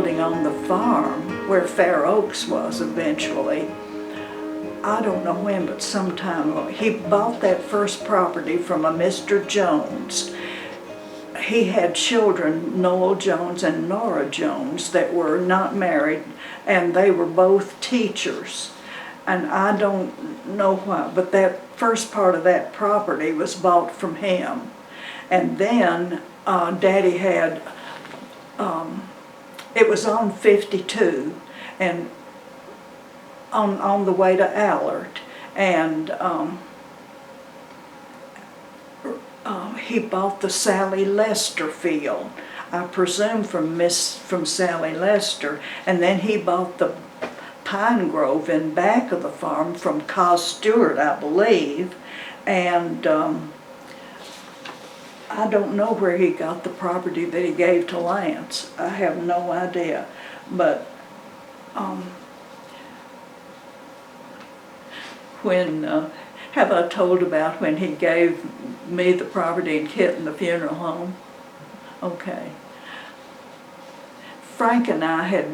building on the farm where Fair Oaks was eventually. I don't know when, but sometime he bought that first property from a Mr. Jones. He had children, Noel Jones and Nora Jones, that were not married, and they were both teachers. And I don't know why, but that first part of that property was bought from him. And then Daddy had, it was on 52, and on the way to Allard, and he bought the Sally Lester field, I presume from Sally Lester, and then he bought the pine grove in back of the farm from Cos Stewart, I believe, and I don't know where he got the property that he gave to Lance. I have no idea, but when have I told about when he gave me the property and Kit in the funeral home? Okay. Frank and I had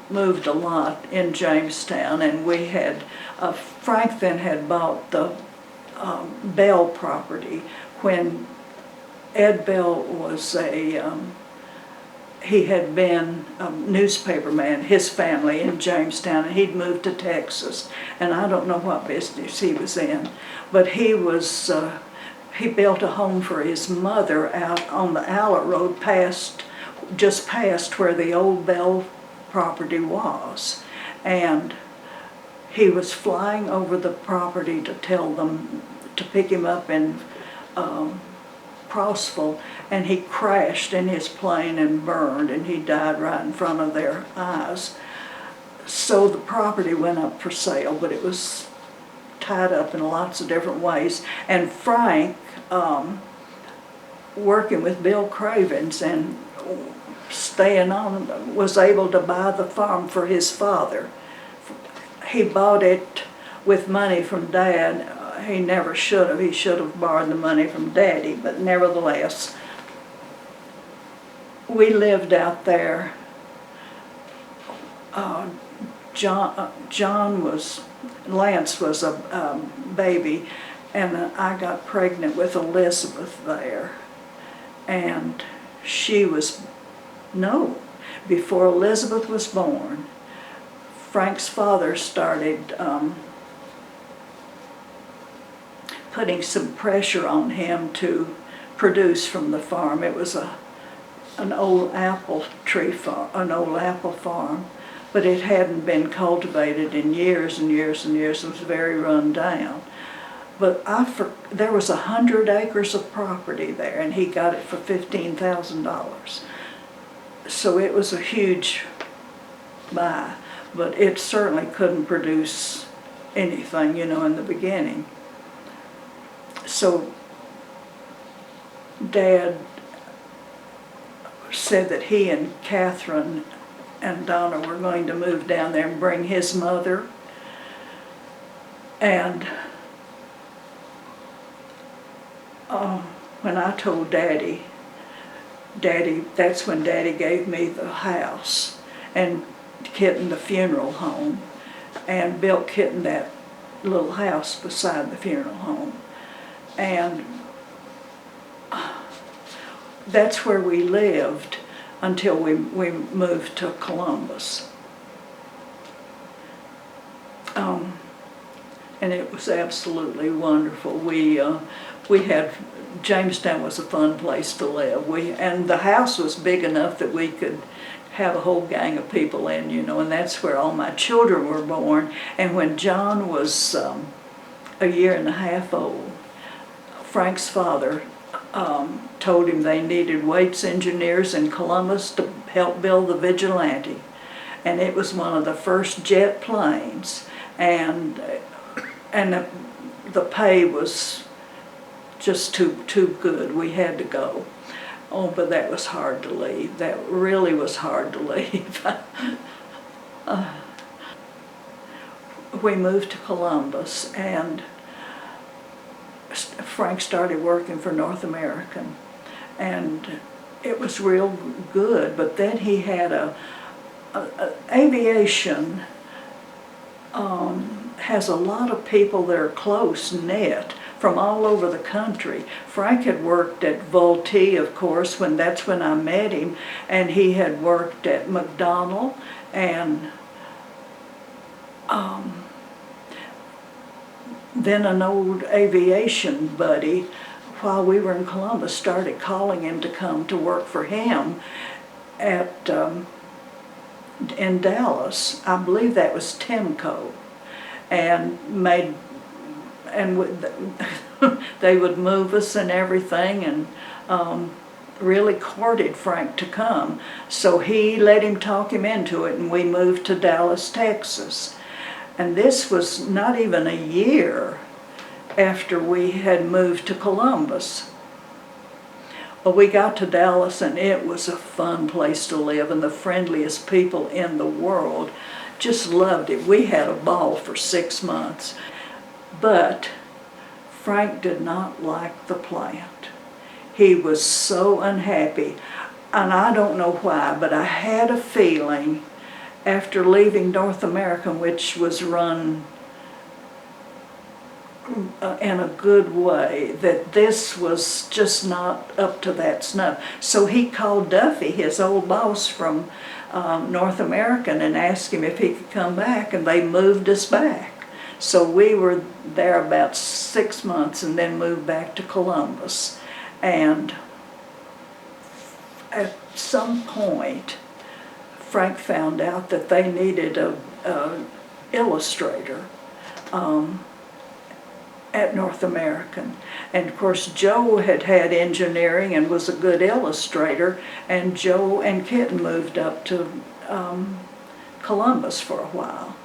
moved a lot in Jamestown, and we had, Frank then had bought the Bell property when Ed Bell was he had been a newspaperman, his family in Jamestown, and he'd moved to Texas, and I don't know what business he was in, but he was, he built a home for his mother out on the Allard Road just past where the old Bell property was, and he was flying over the property to tell them to pick him up in Crossville, and he crashed in his plane and burned, and he died right in front of their eyes. So the property went up for sale, but it was tied up in lots of different ways. And Frank, working with Bill Cravens and staying on, was able to buy the farm for his father. He bought it with money from Dad. He never should have. He should have borrowed the money from Daddy, but nevertheless, we lived out there. Lance was a baby, and I got pregnant with Elizabeth there, and before Elizabeth was born, Frank's father started putting some pressure on him to produce from the farm. It was an old apple tree farm, an old apple farm, but it hadn't been cultivated in years and years and years. It was very run down. But there was 100 acres of property there, and he got it for $15,000. So it was a huge buy, but it certainly couldn't produce anything, in the beginning. So Dad said that he and Catherine and Donna were going to move down there and bring his mother. And when I told Daddy, that's when Daddy gave me the house and Kit in the funeral home, and built Kit in that little house beside the funeral home. And that's where we lived until we moved to Columbus. And it was absolutely wonderful. We had, Jamestown was a fun place to live. And the house was big enough that we could have a whole gang of people in, and that's where all my children were born. And when John was a year and a half old, Frank's father told him they needed weights engineers in Columbus to help build the Vigilante. And it was one of the first jet planes, and the pay was just too good. We had to go. Oh, but that was hard to leave. That really was hard to leave. We moved to Columbus, and Frank started working for North American, and it was real good. But then he had aviation has a lot of people that are close-knit from all over the country. Frank had worked at Vultee, of course, that's when I met him, and he had worked at McDonnell, and then an old aviation buddy, while we were in Columbus, started calling him to come to work for him in Dallas. I believe that was Timco, and they would move us and everything, and really courted Frank to come. So he let him talk him into it, and we moved to Dallas, Texas. And this was not even a year after we had moved to Columbus. Well, we got to Dallas, and it was a fun place to live, and the friendliest people in the world. Just loved it. We had a ball for 6 months. But Frank did not like the plant. He was so unhappy, and I don't know why, but I had a feeling after leaving North American, which was run in a good way, that this was just not up to that snuff. So he called Duffy, his old boss from North American, and asked him if he could come back, and they moved us back. So we were there about 6 months and then moved back to Columbus. And at some point, Frank found out that they needed a illustrator at North American. And of course Joe had engineering and was a good illustrator, and Joe and Kitten moved up to Columbus for a while.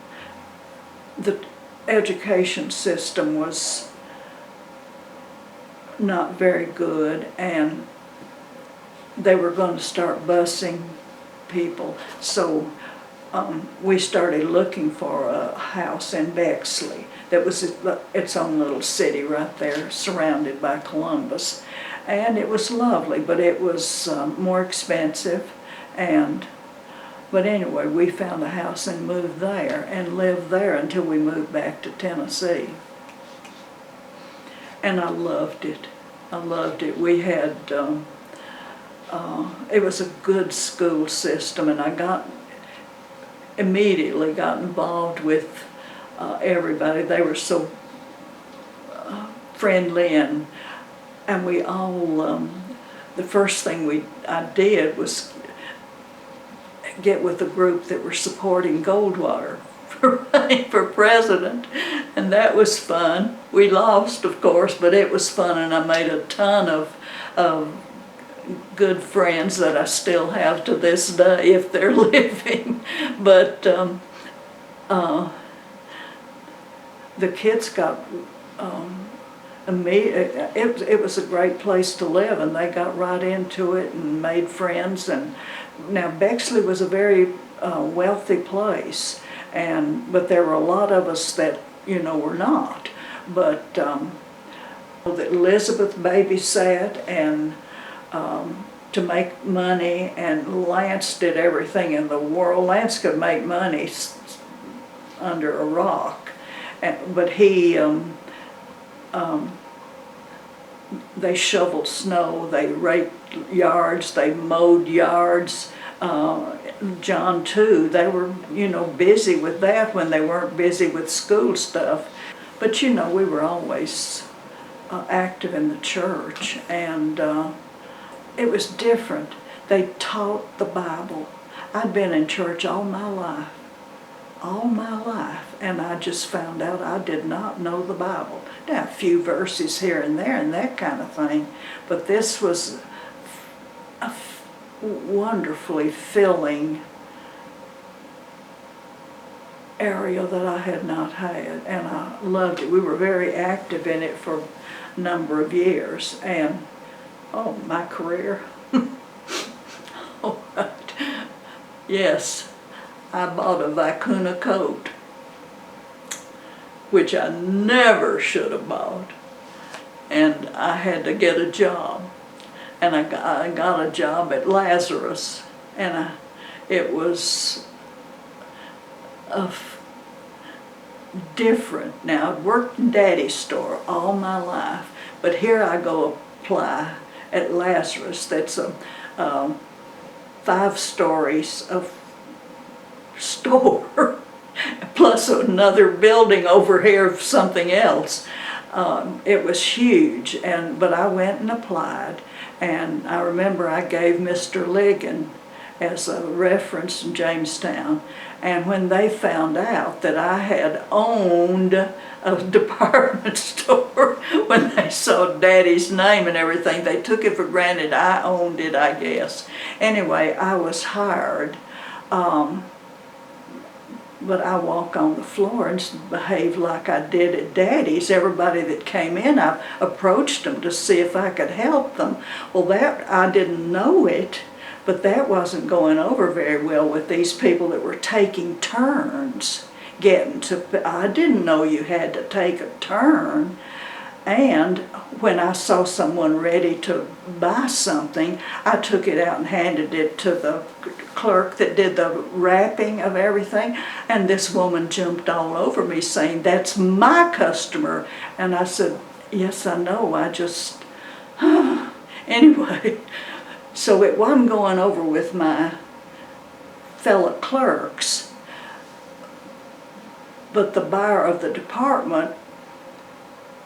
The education system was not very good, and they were going to start busing people. So we started looking for a house in Bexley that was its own little city right there, surrounded by Columbus. And it was lovely, but it was more expensive. But anyway, we found a house and moved there and lived there until we moved back to Tennessee. And I loved it. I loved it. We had, it was a good school system, and I immediately got involved with everybody. They were so friendly, and we all, the first thing I did was get with a group that were supporting Goldwater for president, and that was fun. We lost, of course, but it was fun, and I made a ton of good friends that I still have to this day if they're living. But the kids got it was a great place to live, and they got right into it and made friends. And now Bexley was a very wealthy place, but there were a lot of us that were not. But that Elizabeth babysat and to make money, and Lance did everything in the world. Lance could make money under a rock, but they shoveled snow, they raked yards, they mowed yards. John too, they were busy with that when they weren't busy with school stuff. But we were always active in the church, and it was different. They taught the Bible. I'd been in church all my life, and I just found out I did not know the Bible. Now, a few verses here and there and that kind of thing, but this was a wonderfully filling area that I had not had, and I loved it. We were very active in it for a number of years, and oh, my career. Oh, yes, I bought a Vicuna coat, which I never should have bought, and I had to get a job, and I got a job at Lazarus, and it was of different. Now, I'd worked in Daddy's store all my life, but here I go apply at Lazarus. That's 5 stories of store plus another building over here of something else. It was huge, but I went and applied, and I remember I gave Mr. Ligon as a reference in Jamestown, and when they found out that I had owned a department store, when they saw Daddy's name and everything, they took it for granted I owned it, I guess. Anyway, I was hired. But I walk on the floor and behave like I did at Daddy's. Everybody that came in, I approached them to see if I could help them. Well, that I didn't know it, but that wasn't going over very well with these people that were taking turns getting to. I didn't know you had to take a turn. And when I saw someone ready to buy something, I took it out and handed it to the clerk that did the wrapping of everything, and this woman jumped all over me saying, "That's my customer." And I said, "Yes, I know, I just..." Anyway, so it wasn't going over with my fellow clerks, but the buyer of the department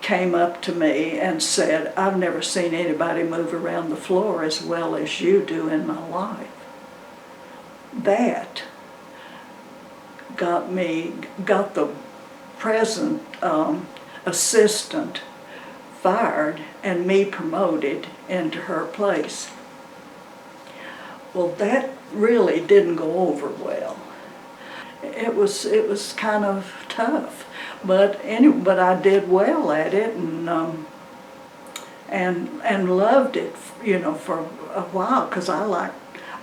came up to me and said, "I've never seen anybody move around the floor as well as you do in my life." That got the present assistant fired and me promoted into her place. Well, that really didn't go over well. It was kind of tough, but I did well at it, and loved it, for a while, because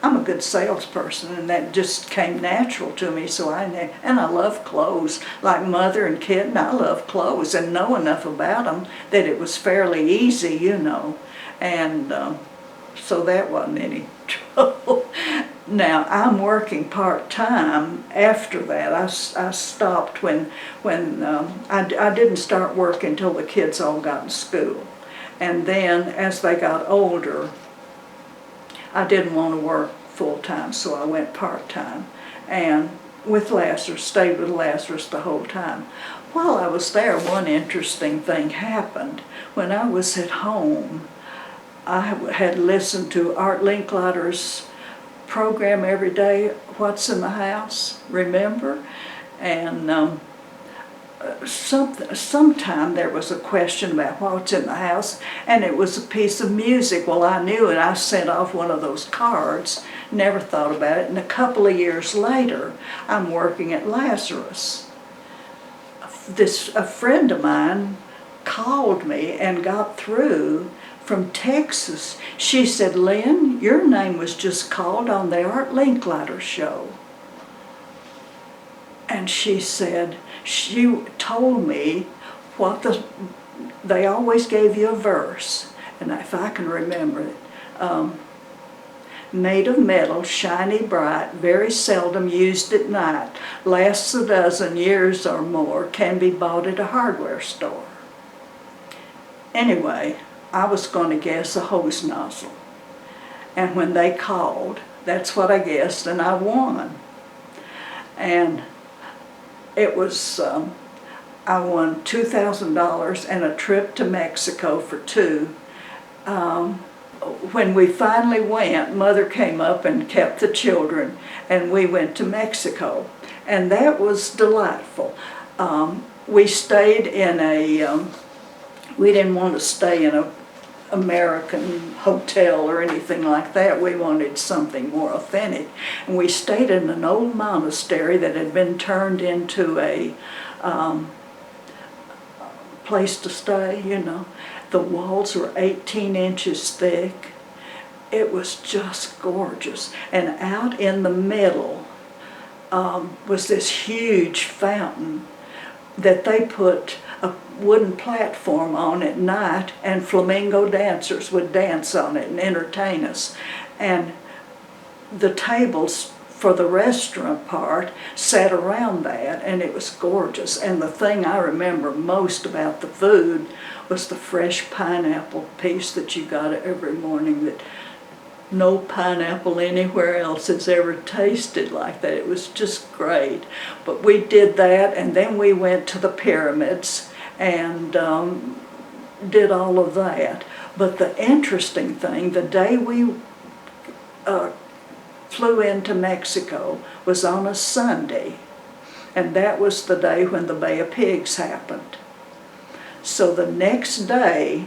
I'm a good salesperson, and that just came natural to me. So and I love clothes, like mother and kid, and I love clothes and know enough about them that it was fairly easy, and so that wasn't any trouble. Now, I'm working part-time after that. I stopped when I didn't start working until the kids all got in school. And then, as they got older, I didn't want to work full-time, so I went part-time. And with Lazarus, stayed with Lazarus the whole time. While I was there, one interesting thing happened. When I was at home, I had listened to Art Linkletter's program every day, What's in the House, remember? And sometime there was a question about what's in the house, and it was a piece of music. Well, I knew it. I sent off one of those cards, never thought about it, and a couple of years later, I'm working at Lazarus. A friend of mine called me and got through from Texas. She said, "Lynn, your name was just called on the Art Linkletter show." And she said, she told me they always gave you a verse, and if I can remember it, made of metal, shiny bright, very seldom used at night, lasts a dozen years or more, can be bought at a hardware store. Anyway, I was going to guess a hose nozzle. And when they called, that's what I guessed, and I won. And it was, I won $2,000 and a trip to Mexico for 2. When we finally went, Mother came up and kept the children, and we went to Mexico. And that was delightful. We stayed in we didn't want to stay in a American hotel or anything like that. We wanted something more authentic. And we stayed in an old monastery that had been turned into a place to stay, The walls were 18 inches thick. It was just gorgeous. And out in the middle was this huge fountain that they put a wooden platform on at night, and flamingo dancers would dance on it and entertain us. And the tables for the restaurant part, sat around that, and it was gorgeous. And the thing I remember most about the food was the fresh pineapple piece that you got every morning, that no pineapple anywhere else has ever tasted like that. It was just great. But we did that, and then we went to the pyramids and did all of that. But the interesting thing, the day we flew into Mexico was on a Sunday, and that was the day when the Bay of Pigs happened. So the next day,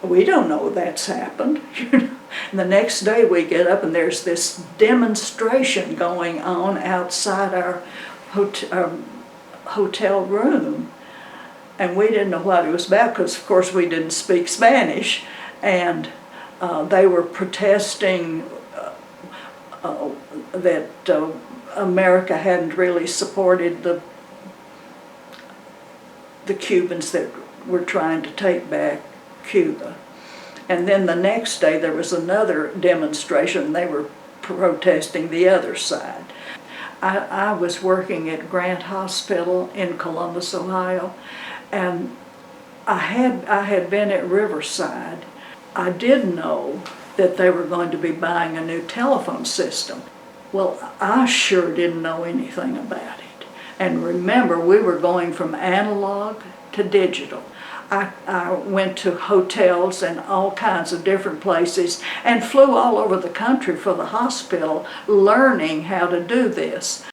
we don't know that's happened. And the next day we get up and there's this demonstration going on outside our hotel room. And we didn't know what it was about because, of course, we didn't speak Spanish. And they were protesting that America hadn't really supported the Cubans that were trying to take back Cuba. And then the next day there was another demonstration. They were protesting the other side. I was working at Grant Hospital in Columbus, Ohio, and I had been at Riverside. I did know that they were going to be buying a new telephone system. Well, I sure didn't know anything about it. And remember, we were going from analog to digital. I went to hotels and all kinds of different places and flew all over the country for the hospital learning how to do this.